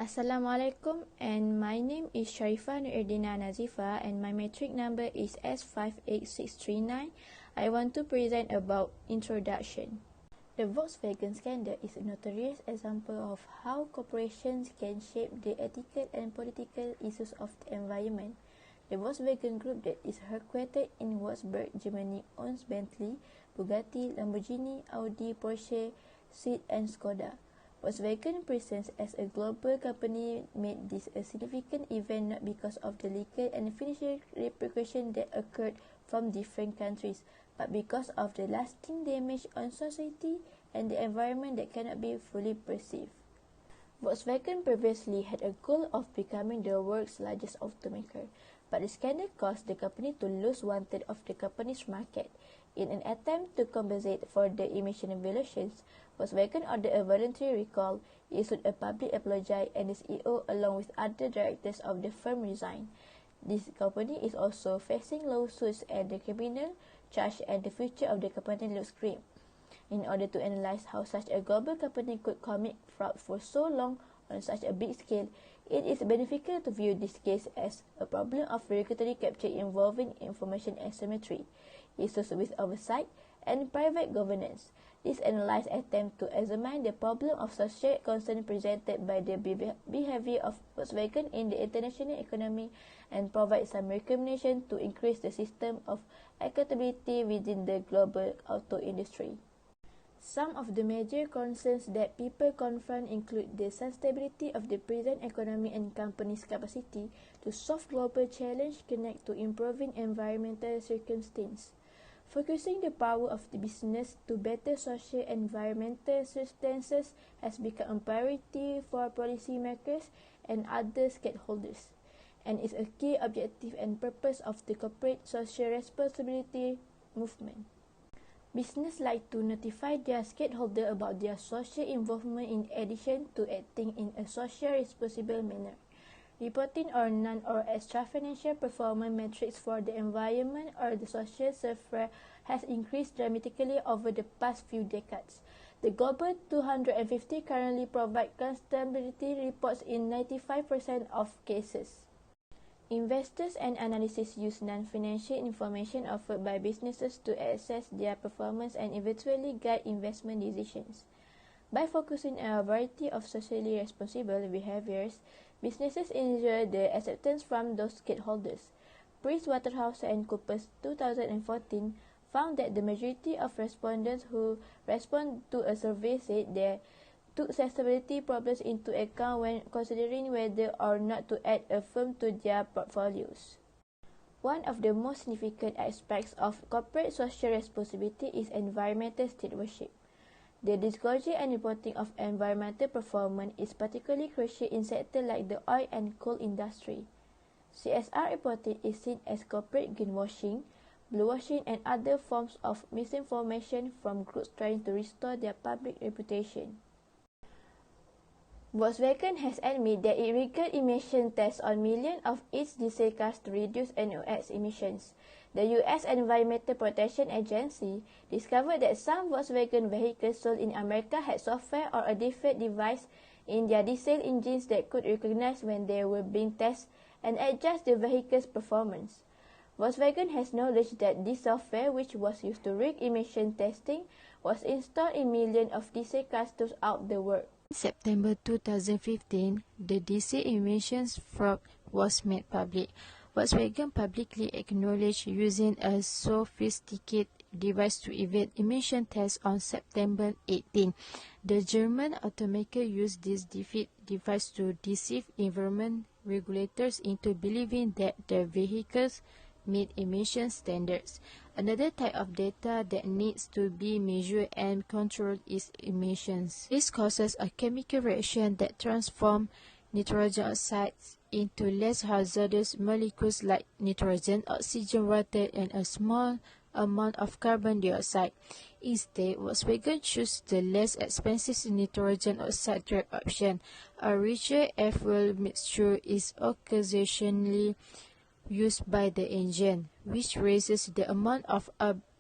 Assalamualaikum, and my name is Sharifah Nuerdina Nazifa and my metric number is S58639. I want to present about introduction. The Volkswagen scandal is a notorious example of how corporations can shape the ethical and political issues of the environment. The Volkswagen Group that is headquartered in Wolfsburg, Germany owns Bentley, Bugatti, Lamborghini, Audi, Porsche, Seat and Skoda. Volkswagen presence as a global company made this a significant event not because of the legal and financial repercussions that occurred from different countries, but because of the lasting damage on society and the environment that cannot be fully perceived. Volkswagen previously had a goal of becoming the world's largest automaker, but the scandal caused the company to lose 1/3 of the company's market. In an attempt to compensate for the emission violations, Volkswagen ordered a voluntary recall, issued a public apology, and the CEO along with other directors of the firm resigned. This company is also facing lawsuits and the criminal charge, and the future of the company looks grim. In order to analyze how such a global company could commit fraud for so long on such a big scale, it is beneficial to view this case as a problem of regulatory capture involving information asymmetry, issues with oversight, and private governance. This analysis attempts to examine the problem of social concern presented by the behavior of Volkswagen in the international economy and provide some recommendations to increase the system of accountability within the global auto industry. Some of the major concerns that people confront include the sustainability of the present economy and companies' capacity to solve global challenges connected to improving environmental circumstances. Focusing the power of the business to better social and environmental circumstances has become a priority for policymakers and other stakeholders, and is a key objective and purpose of the corporate social responsibility movement. Businesses like to notify their stakeholders about their social involvement in addition to acting in a socially responsible manner. Reporting or non or extra financial performance metrics for the environment or the social welfare has increased dramatically over the past few decades. The Global 250 currently provide sustainability reports in 95% of cases. Investors and analysts use non-financial information offered by businesses to assess their performance and eventually guide investment decisions. By focusing on a variety of socially responsible behaviors, businesses ensure the acceptance from those stakeholders. PricewaterhouseCoopers 2014 found that the majority of respondents who responded to a survey said they took sustainability problems into account when considering whether or not to add a firm to their portfolios. One of the most significant aspects of corporate social responsibility is environmental stewardship. The disclosure and reporting of environmental performance is particularly crucial in sectors like the oil and coal industry. CSR reporting is seen as corporate greenwashing, bluewashing, and other forms of misinformation from groups trying to restore their public reputation. Volkswagen has admitted that it ran emission tests on millions of its diesel cars to reduce NOx emissions. The U.S. Environmental Protection Agency discovered that some Volkswagen vehicles sold in America had software or a defect device in their diesel engines that could recognize when they were being tested and adjust the vehicle's performance. Volkswagen has acknowledged that this software, which was used to rig emission testing, was installed in millions of diesel cars throughout the world. In September 2015, the diesel emissions fraud was made public. Volkswagen publicly acknowledged using a sophisticated device to evade emission tests on September 18. The German automaker used this device to deceive environment regulators into believing that the vehicles meet emission standards. Another type of data that needs to be measured and controlled is emissions. This causes a chemical reaction that transforms nitrogen oxides into less hazardous molecules like nitrogen, oxygen, water, and a small amount of carbon dioxide. Instead, Volkswagen chose the less expensive nitrogen oxide drag option. A richer F-fuel mixture is occasionally used by the engine, which raises the amount of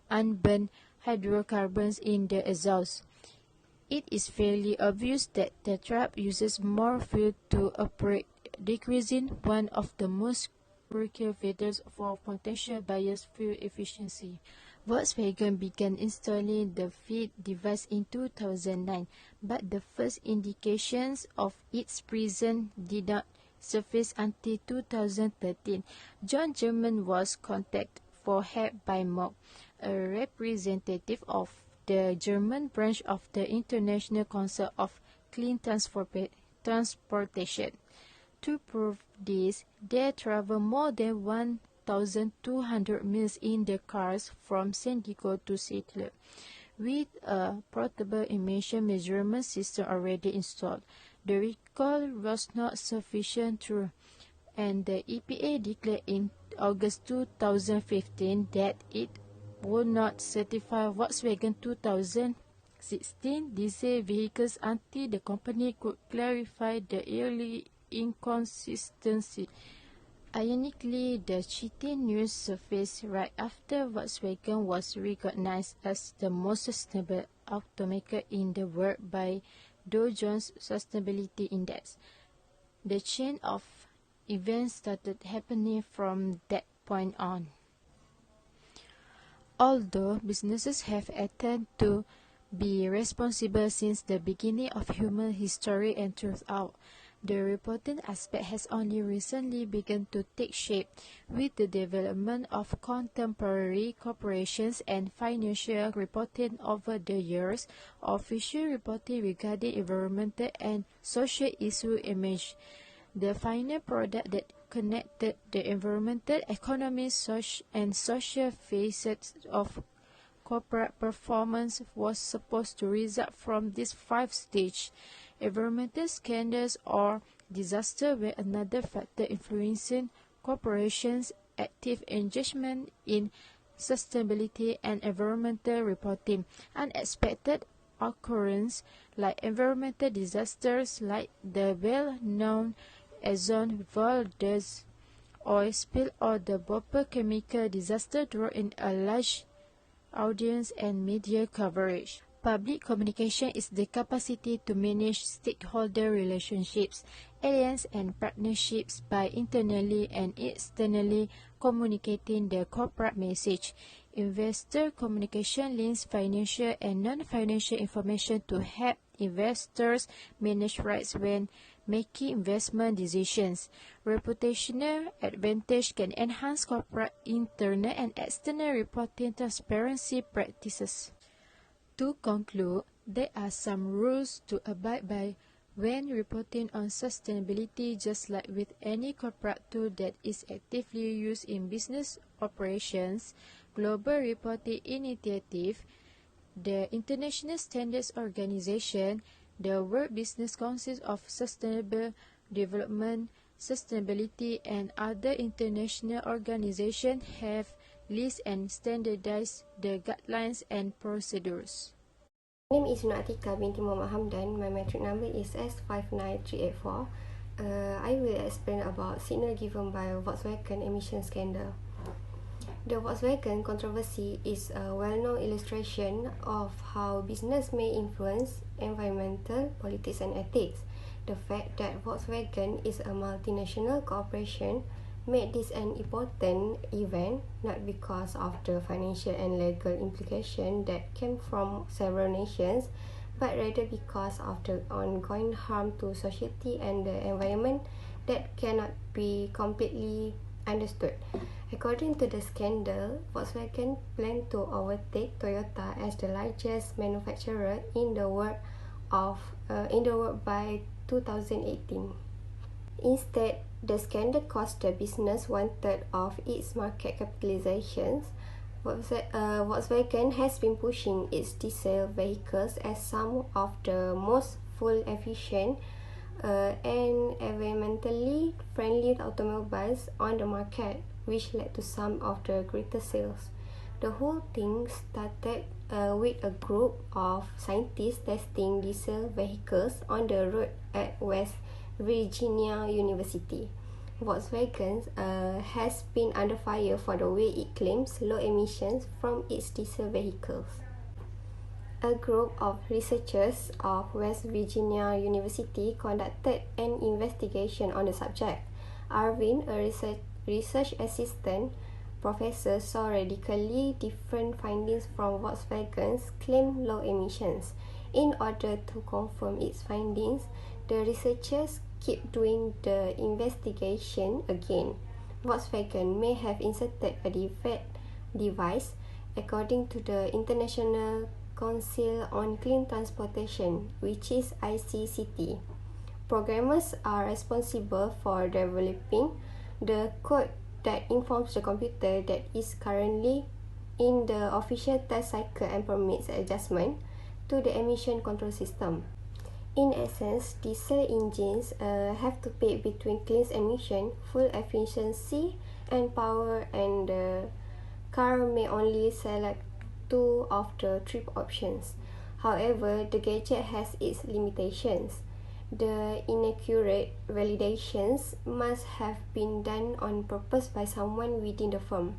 unburned hydrocarbons in the exhaust. It is fairly obvious that the truck uses more fuel to operate, decreasing one of the most crucial factors for potential buyers' fuel efficiency. Volkswagen began installing the feed device in 2009, but the first indications of its presence did not surface until 2013. John German was contacted for help by Moog, a representative of the German branch of the International Council of Clean Transportation. To prove this, they traveled more than 1,200 miles in the cars from San Diego to Seattle, with a portable emission measurement system already installed. The recall was not sufficient through, and the EPA declared in August 2015 that it would not certify Volkswagen 2016 diesel vehicles until the company could clarify the early inconsistency. Ironically, the cheating news surfaced right after Volkswagen was recognized as the most sustainable automaker in the world by Dow Jones Sustainability Index. The chain of events started happening from that point on. Although businesses have attempted to be responsible since the beginning of human history and throughout, the reporting aspect has only recently begun to take shape with the development of contemporary corporations and financial reporting over the years. Official reporting regarding environmental and social issues emerged. The final product that connected the environmental, economic, and social facets of corporate performance was supposed to result from these 5 stages. Environmental scandals or disaster were another factor influencing corporations' active engagement in sustainability and environmental reporting. Unexpected occurrences like environmental disasters like the well-known Exxon Valdez oil spill or the Bhopal chemical disaster drew in a large audience and media coverage. Public communication is the capacity to manage stakeholder relationships, alliances, and partnerships by internally and externally communicating the corporate message. Investor communication links financial and non-financial information to help investors manage risks when making investment decisions. Reputational advantage can enhance corporate internal and external reporting transparency practices. To conclude, there are some rules to abide by when reporting on sustainability. Just like with any corporate tool that is actively used in business operations, Global Reporting Initiative, the International Standards Organization, the World Business Council of Sustainable Development, Sustainability, and other international organizations have list and standardize the guidelines and procedures. My name is Atika binti Muhammad Hamdan. My metric number is S59384. I will explain about signal given by Volkswagen emission scandal. The Volkswagen controversy is a well-known illustration of how business may influence environmental, politics, and ethics. The fact that Volkswagen is a multinational corporation made this an important event, not because of the financial and legal implications that came from several nations, but rather because of the ongoing harm to society and the environment that cannot be completely understood. According to the scandal, Volkswagen planned to overtake Toyota as the largest manufacturer in the world by 2018. Instead, the scandal cost the business 1/3 of its market capitalizations. Volkswagen has been pushing its diesel vehicles as some of the most fuel-efficient and environmentally friendly automobiles on the market, which led to some of the greatest sales. The whole thing started with a group of scientists testing diesel vehicles on the road at West Virginia University. Volkswagen has been under fire for the way it claims low emissions from its diesel vehicles. A group of researchers of West Virginia University conducted an investigation on the subject. Arvin, a research assistant professor, saw radically different findings from Volkswagen's claimed low emissions. In order to confirm its findings, the researchers keep doing the investigation again. Volkswagen may have inserted a defect device, according to the International Council on Clean Transportation, which is ICCT. Programmers are responsible for developing the code that informs the computer that is currently in the official test cycle and permits adjustment to the emission control system. In essence, diesel engines have to pick between clean emission, full efficiency, and power, and the car may only select two of the three options. However, the gadget has its limitations. The inaccurate validations must have been done on purpose by someone within the firm.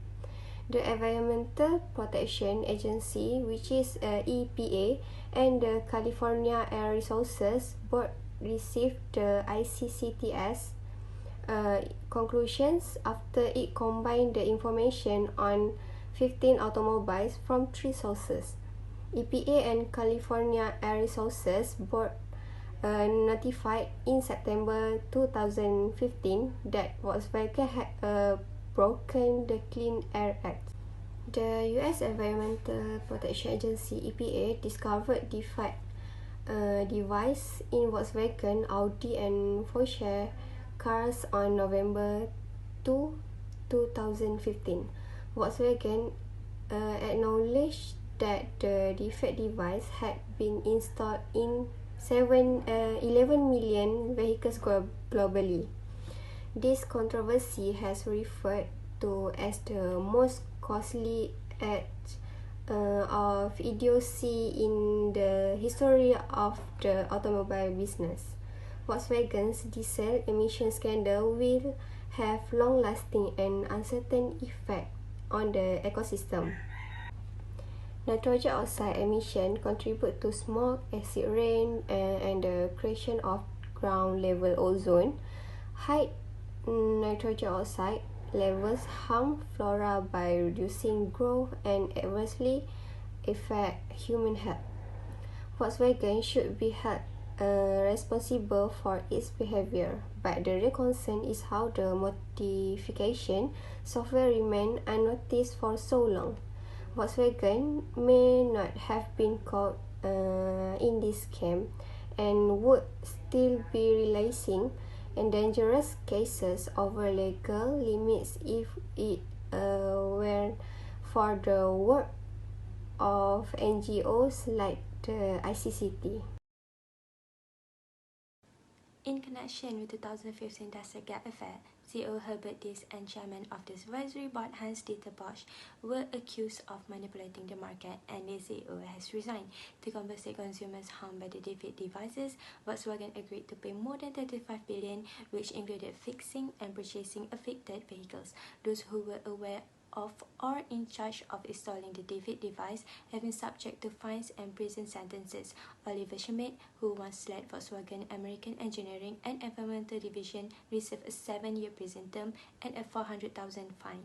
The Environmental Protection Agency, which is EPA, and the California Air Resources Board received the ICCT's conclusions after it combined the information on 15 automobiles from 3 sources. EPA and California Air Resources Board notified in September 2015 that Volkswagen had broken the Clean Air Act. The U.S. Environmental Protection Agency (EPA) discovered defect device in Volkswagen, Audi, and Porsche cars on November 2, 2015. Volkswagen acknowledged that the defect device had been installed in 11 million vehicles globally. This controversy has referred to as the most costly act of idiocy in the history of the automobile business. Volkswagen's diesel emission scandal will have long-lasting and uncertain effect on the ecosystem. Nitrogen oxide emission contribute to smoke, acid rain, and the creation of ground-level ozone. High nitrogen oxide levels harm flora by reducing growth and adversely affect human health. Volkswagen should be held responsible for its behavior, but the real concern is how the modification software remained unnoticed for so long. Volkswagen may not have been caught in this scam and would still be releasing dangerous cases over legal limits if it were for the work of NGOs like the ICCT. In connection with 2015 Dassault affair, CEO Herbert Diess and Chairman of the Supervisory Board Hans-Dieter Bosch were accused of manipulating the market, and the CEO has resigned. To compensate consumers harmed by the defeat devices, Volkswagen agreed to pay more than 35 billion, which included fixing and purchasing affected vehicles. Those who were aware of or in charge of installing the defeat device have been subject to fines and prison sentences. Oliver Schmidt, who once led Volkswagen American Engineering and Environmental Division, received a 7-year prison term and a 400,000 fine.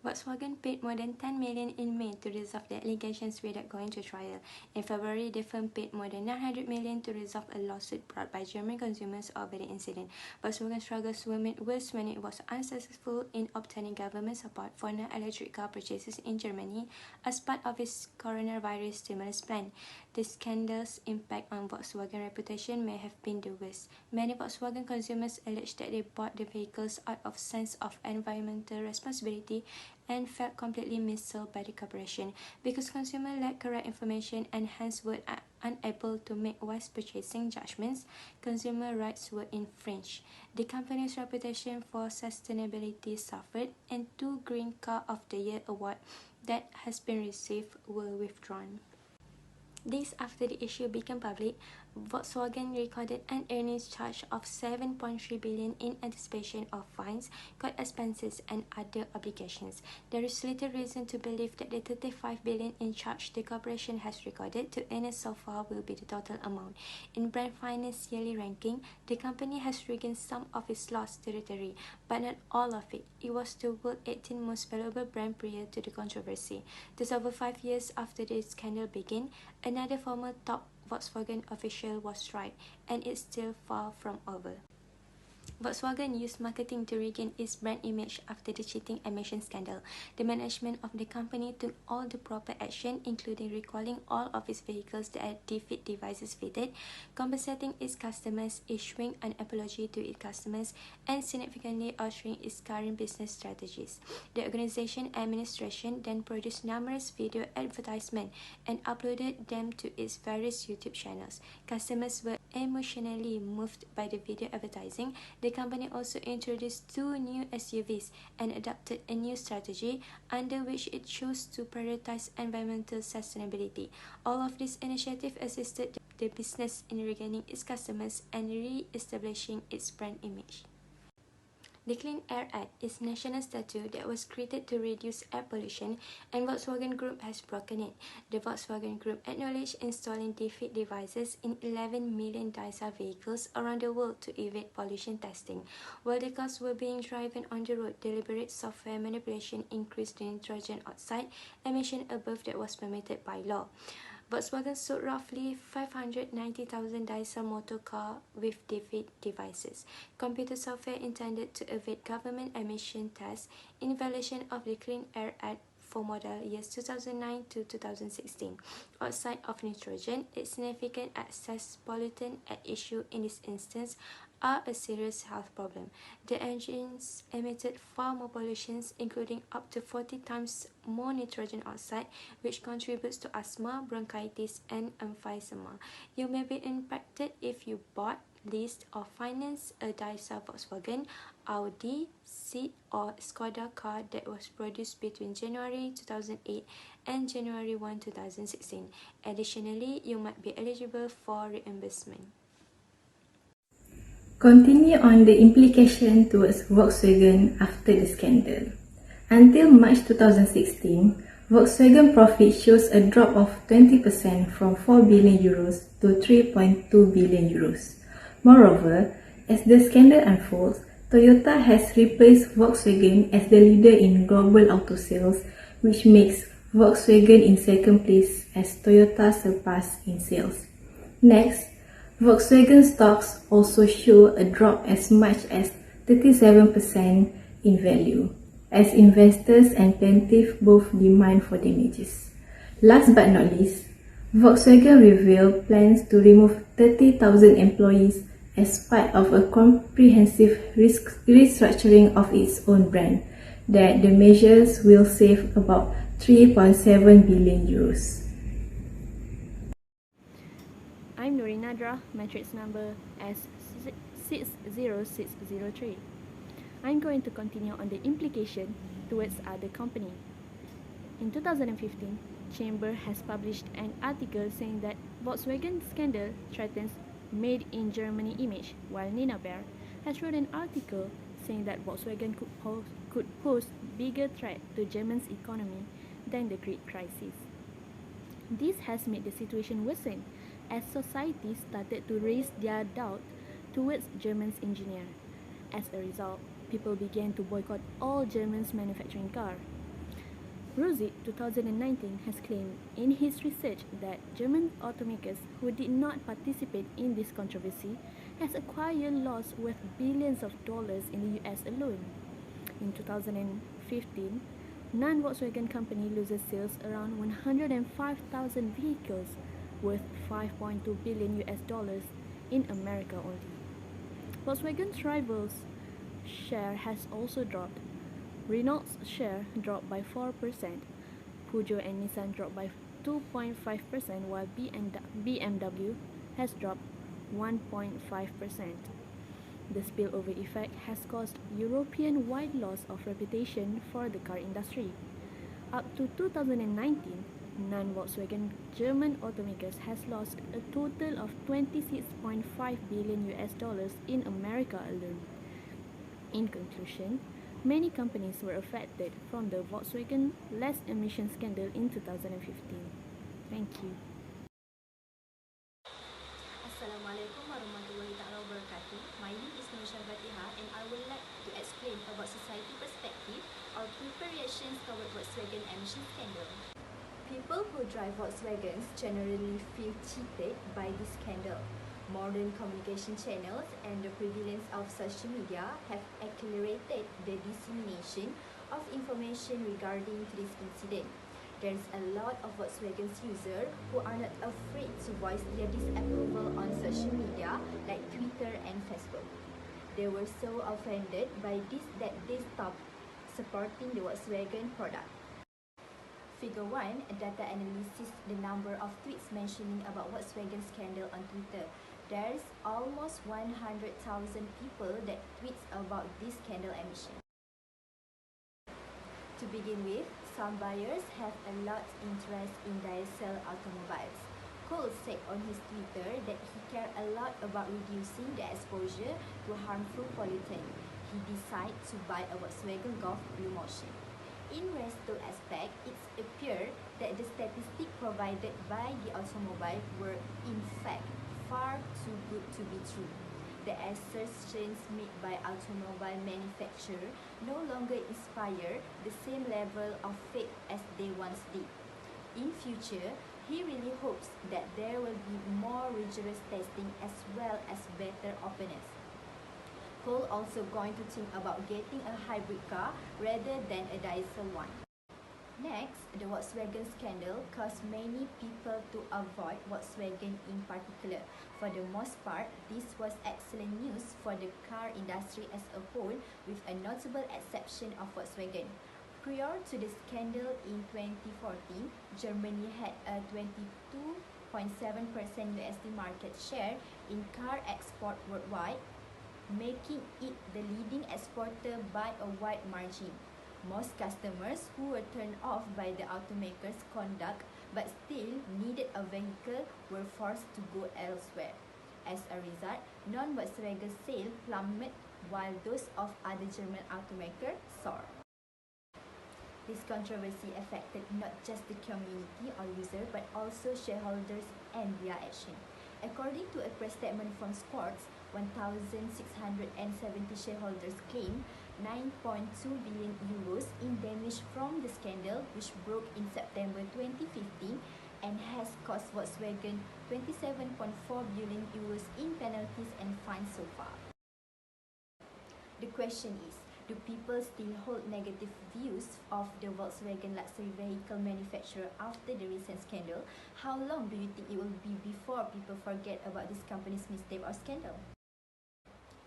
Volkswagen paid more than 10 million in May to resolve the allegations without going to trial. In February, the firm paid more than 900 million to resolve a lawsuit brought by German consumers over the incident. Volkswagen's struggles were made worse when it was unsuccessful in obtaining government support for non-electric car purchases in Germany as part of its coronavirus stimulus plan. The scandal's impact on Volkswagen's reputation may have been the worst. Many Volkswagen consumers alleged that they bought the vehicles out of sense of environmental responsibility and felt completely missold by the corporation. Because consumers lacked correct information and hence were unable to make wise purchasing judgments, consumer rights were infringed. The company's reputation for sustainability suffered, and 2 Green Car of the Year awards that has been received were withdrawn. This after the issue became public. Volkswagen recorded an earnings charge of 7.3 billion in anticipation of fines, court expenses, and other obligations. There is little reason to believe that the 35 billion in charge the corporation has recorded to earn so far will be the total amount. In Brand Finance yearly ranking, the company has regained some of its lost territory, but not all of it. It was the world's 18th most valuable brand prior to the controversy. Just over 5 years after the scandal began, another former top Volkswagen official was tried, and it's still far from over. Volkswagen used marketing to regain its brand image after the cheating emission scandal. The management of the company took all the proper action, including recalling all of its vehicles that had defeat devices fitted, compensating its customers, issuing an apology to its customers, and significantly altering its current business strategies. The organization administration then produced numerous video advertisements and uploaded them to its various YouTube channels. Customers were emotionally moved by the video advertising. The company also introduced 2 new SUVs and adopted a new strategy under which it chose to prioritize environmental sustainability. All of these initiatives assisted the business in regaining its customers and re-establishing its brand image. The Clean Air Act is a national statute that was created to reduce air pollution, and Volkswagen Group has broken it. The Volkswagen Group acknowledged installing defeat devices in 11 million diesel vehicles around the world to evade pollution testing. While the cars were being driven on the road, deliberate software manipulation increased the nitrogen oxide emission above that was permitted by law. Volkswagen sold roughly 590,000 diesel motor cars with defeat devices. Computer software intended to evade government emission tests in violation of the Clean Air Act for model years 2009 to 2016. Oxide of nitrogen, a significant excess pollutant at issue in this instance, are a serious health problem. The engines emitted far more pollutions, including up to 40 times more nitrogen oxide, which contributes to asthma, bronchitis, and emphysema. You may be impacted if you bought, leased, or financed a diesel Volkswagen, Audi, Seat, or Skoda car that was produced between January 2008 and January 1, 2016. Additionally, you might be eligible for reimbursement. Continue on the implication towards Volkswagen after the scandal. Until March 2016, Volkswagen profit shows a drop of 20% from 4 billion euros to 3.2 billion euros. Moreover, as the scandal unfolds, Toyota has replaced Volkswagen as the leader in global auto sales, which makes Volkswagen in second place as Toyota surpassed in sales. Next, Volkswagen stocks also show a drop as much as 37% in value, as investors and plaintiffs both demand for damages. Last but not least, Volkswagen revealed plans to remove 30,000 employees as part of a comprehensive restructuring of its own brand, that the measures will save about 3.7 billion euros. I'm Nuri Nadra, matrix number S60603. I'm going to continue on the implication towards other company. In 2015, Chamber has published an article saying that Volkswagen scandal threatens Made in Germany image, while Nina Bear has wrote an article saying that Volkswagen could pose bigger threat to Germany's economy than the Greek crisis. This has made the situation worsen as society started to raise their doubt towards Germany's engineer. As a result, people began to boycott all Germans manufacturing cars. Ruzit 2019 has claimed in his research that German automakers who did not participate in this controversy has acquired loss worth billions of dollars in the US alone. In 2015, non-Volkswagen company loses sales around 105,000 vehicles worth 5.2 billion US dollars in America only. Volkswagen's rivals' share has also dropped. Renault's share dropped by 4%, Peugeot and Nissan dropped by 2.5%, while BMW has dropped 1.5%. The spillover effect has caused European-wide loss of reputation for the car industry. Up to 2019, non-Volkswagen German automakers has lost a total of 26.5 billion US dollars in America alone. In conclusion, many companies were affected from the Volkswagen less emission scandal in 2015. Thank you. Assalamualaikum warahmatullahi taala wabarakatuh. My name is Nusha Fatihah and I would like to explain about society perspective or preparations toward Volkswagen emission scandal. People who drive Volkswagens generally feel cheated by this scandal. Modern communication channels and the prevalence of social media have accelerated the dissemination of information regarding this incident. There's a lot of Volkswagen users who are not afraid to voice their disapproval on social media like Twitter and Facebook. They were so offended by this that they stopped supporting the Volkswagen product. Figure 1 data analysis the number of tweets mentioning about Volkswagen scandal on Twitter. There's almost 100,000 people that tweets about this scandal emission. To begin with, some buyers have a lot interest in diesel automobiles. Cole said on his Twitter that he cared a lot about reducing the exposure to harmful pollutants. He decided to buy a Volkswagen Golf Blue Motion. In resto aspect, it appeared that the statistics provided by the automobile were in fact far too good to be true. The assertions made by automobile manufacturers no longer inspire the same level of faith as they once did. In future, he really hopes that there will be more rigorous testing as well as better openness. Cole also going to think about getting a hybrid car rather than a diesel one. Next, the Volkswagen scandal caused many people to avoid Volkswagen in particular. For the most part, this was excellent news for the car industry as a whole, with a notable exception of Volkswagen. Prior to the scandal in 2014, Germany had a 22.7% USD market share in car export worldwide, making it the leading exporter by a wide margin. Most customers who were turned off by the automaker's conduct but still needed a vehicle were forced to go elsewhere. As a result, non-Volkswagen sales plummeted while those of other German automakers soared. This controversy affected not just the community or users but also shareholders and their action. According to a press statement from Sports, 1,670 shareholders claimed 9.2 billion euros in damage from the scandal, which broke in September 2015 and has cost Volkswagen 27.4 billion euros in penalties and fines so far. The question is, do people still hold negative views of the Volkswagen luxury vehicle manufacturer after the recent scandal? How long do you think it will be before people forget about this company's mistake or scandal?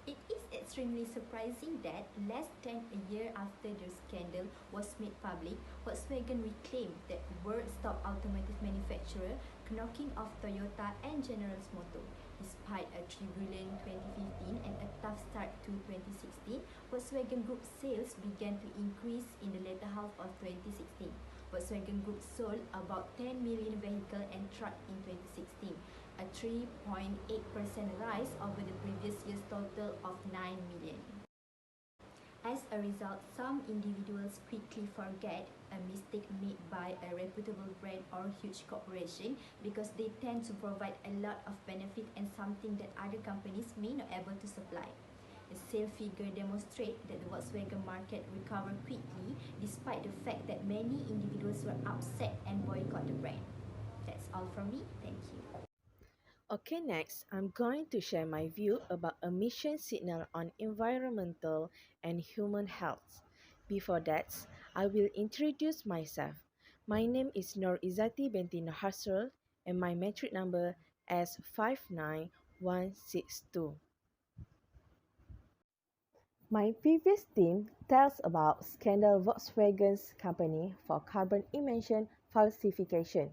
It is extremely surprising that less than a year after the scandal was made public, Volkswagen reclaimed that world's top automotive manufacturer, knocking off Toyota and General Motors. Despite a turbulent 2015 and a tough start to 2016, Volkswagen Group sales began to increase in the latter half of 2016. Volkswagen Group sold about 10 million vehicles and trucks in 2016, a 3.8% rise over the previous year's total of 9 million. As a result, some individuals quickly forget a mistake made by a reputable brand or huge corporation because they tend to provide a lot of benefit and something that other companies may not be able to supply. The sales figure demonstrate that the Volkswagen market recovered quickly despite the fact that many individuals were upset and boycott the brand. That's all from me. Thank you. Okay, next, I'm going to share my view about emission signal on environmental and human health. Before that, I will introduce myself. My name is Nur Izzati binti Hasrul and my metric number is 59162. My previous theme tells about scandal Volkswagen's company for carbon emission falsification.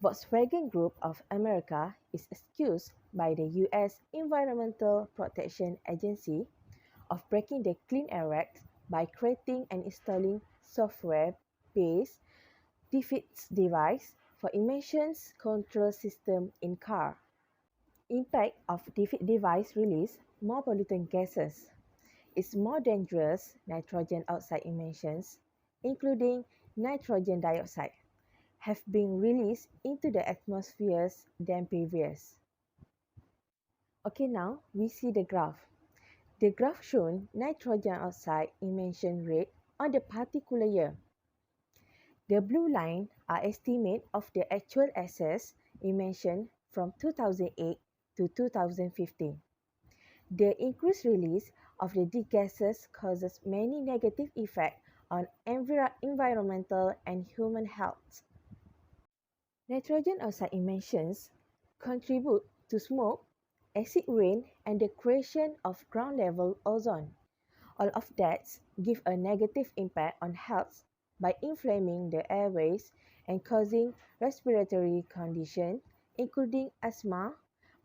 Volkswagen Group of America is accused by the U.S. Environmental Protection Agency of breaking the Clean Air Act by creating and installing software based defeat device for emissions control system in car. Impact of defeat device release more pollutant gases. Its more dangerous nitrogen oxide emissions, including nitrogen dioxide, have been released into the atmospheres than previous. Okay, now we see the graph. The graph shows nitrogen oxide emission rate on the particular year. The blue line are estimate of the actual excess emission from 2008 to 2015. The increased release of the gases causes many negative effects on environmental and human health. Nitrogen oxide emissions contribute to smoke, acid rain, and the creation of ground-level ozone. All of that give a negative impact on health by inflaming the airways and causing respiratory conditions, including asthma,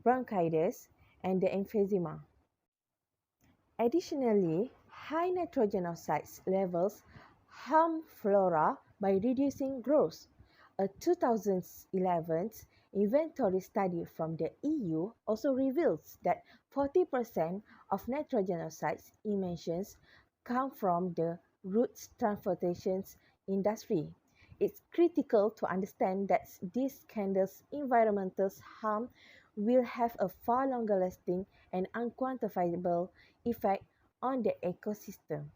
bronchitis, and the emphysema. Additionally, high nitrogen oxides levels harm flora by reducing growth. A 2011 inventory study from the EU also reveals that 40% of nitrogen oxides emissions come from the road transportation industry. It's critical to understand that these scandals' environmental harm will have a far longer lasting and unquantifiable effect on the ecosystem.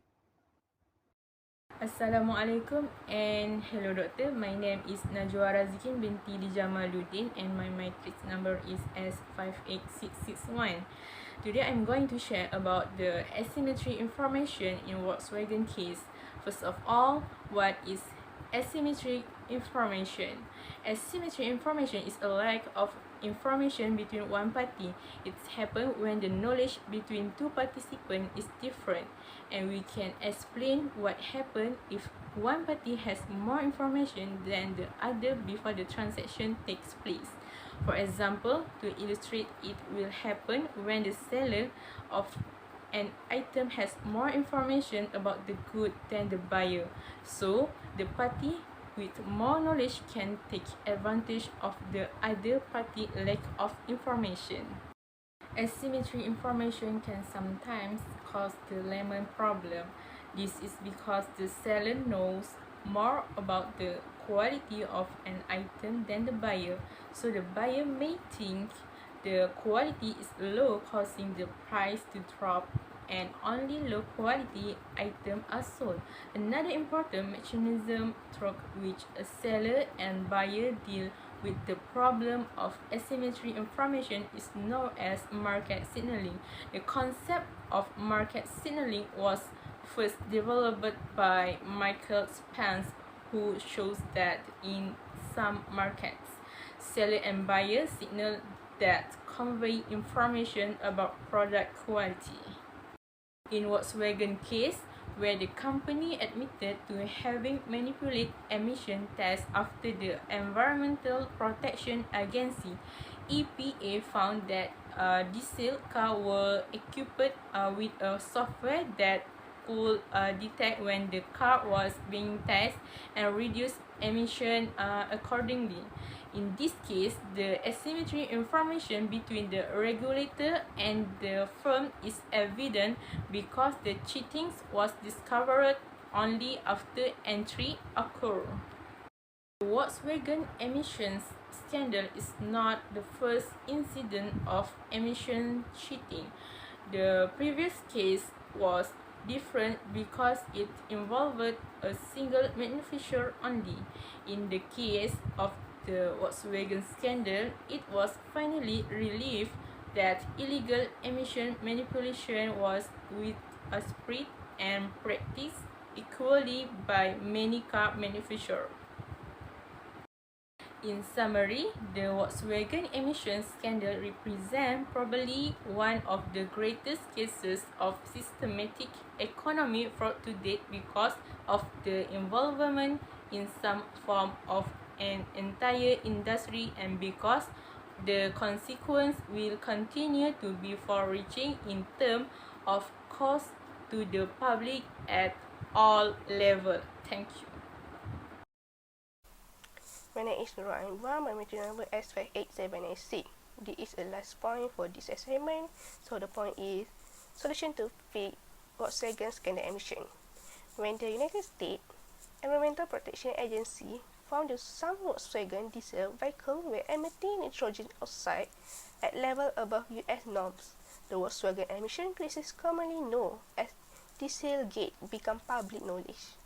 Assalamualaikum and hello doctor. My name is Najwa Razikin binti Jamaluddin and my matrix number is S58661. Today I'm going to share about the asymmetry information in Volkswagen case. First of all, what is asymmetric information? Asymmetry information is a lack of information between one party. It happens when the knowledge between two participants is different, and we can explain what happened if one party has more information than the other before the transaction takes place. For example, to illustrate, it will happen when the seller of an item has more information about the good than the buyer. So, the party with more knowledge can take advantage of the other party's lack of information. Asymmetry information can sometimes cause the lemon problem. This is because the seller knows more about the quality of an item than the buyer, so the buyer may think the quality is low, causing the price to drop, and only low quality items are sold. Another important mechanism through which a seller and buyer deal with the problem of asymmetry information is known as market signaling. The concept of market signaling was first developed by Michael Spence, who shows that in some markets, seller and buyer signal that convey information about product quality. In Volkswagen case, where the company admitted to having manipulated emission tests after the Environmental Protection Agency (EPA) found that diesel cars were equipped with a software that could detect when the car was being tested and reduce emission accordingly. In this case, the asymmetry information between the regulator and the firm is evident because the cheating was discovered only after entry occurred. The Volkswagen emissions scandal is not the first incident of emission cheating. The previous case was different because it involved a single manufacturer only. In the case of the Volkswagen scandal, it was finally revealed that illegal emission manipulation was widespread and practiced equally by many car manufacturers. In summary, the Volkswagen emissions scandal represents probably one of the greatest cases of systematic economic fraud to date because of the involvement in some form of an entire industry and because the consequence will continue to be far-reaching in terms of cost to the public at all levels. Thank you. My name is Nurul Anwar. My matric number S587AC. This is the last point for this assignment. So the point is solution to fix Volkswagen scandal emission. When the United States Environmental Protection Agency found that some Volkswagen diesel vehicles were emitting nitrogen oxide at level above US norms, the Volkswagen emission crisis, commonly known as Dieselgate, became public knowledge.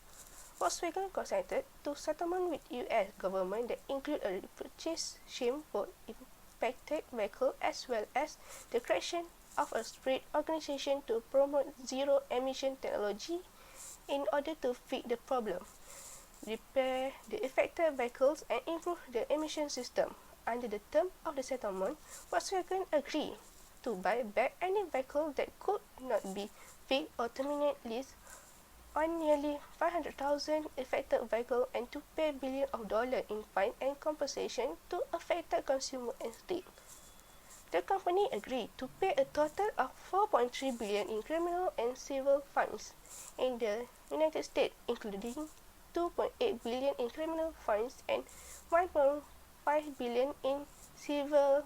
Volkswagen consented to settlement with US government that include a repurchase scheme for impacted vehicles as well as the creation of a state organization to promote zero emission technology in order to fix the problem, repair the affected vehicles and improve the emission system. Under the term of the settlement, Volkswagen agreed to buy back any vehicle that could not be fixed or terminate lease on nearly 500,000 affected vehicles and to pay billions of dollars in fine and compensation to affected consumers and state. The company agreed to pay a total of $4.3 billion in criminal and civil fines in the United States, including $2.8 billion in criminal fines and $1.5 billion in civil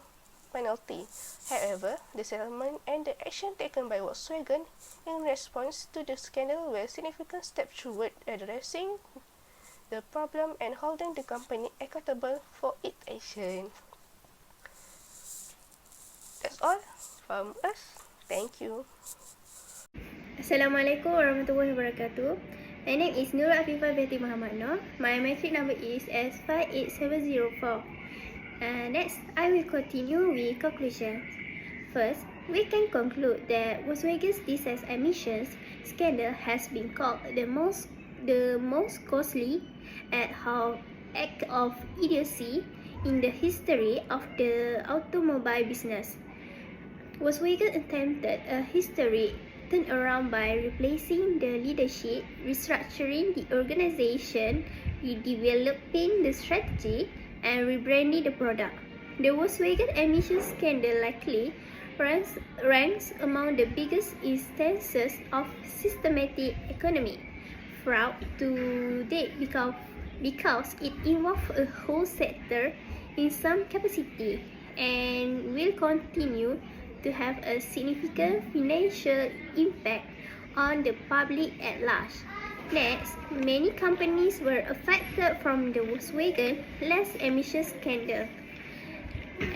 penalty. However, the settlement and the action taken by Volkswagen in response to the scandal were significant steps toward addressing the problem and holding the company accountable for its action. That's all from us. Thank you. Assalamualaikum warahmatullahi wabarakatuh. My name is Nurul Afifah Binti Muhammad Noor. My matric number is S58704. Next, I will continue with conclusions. First, we can conclude that Volkswagen's diesel emissions scandal has been called the most costly act of idiocy in the history of the automobile business. Volkswagen attempted a historic turnaround by replacing the leadership, restructuring the organization, redeveloping the strategy, and rebranding the product. The Volkswagen emissions scandal likely ranks among the biggest instances of systematic economic fraud to date because it involved a whole sector in some capacity and will continue to have a significant financial impact on the public at large. Next, many companies were affected from the Volkswagen less emission scandal.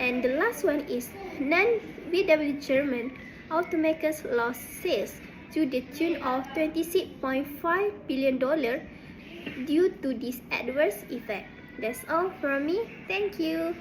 And the last one is non-VW German automakers lost sales to the tune of $26.5 billion due to this adverse effect. That's all from me. Thank you.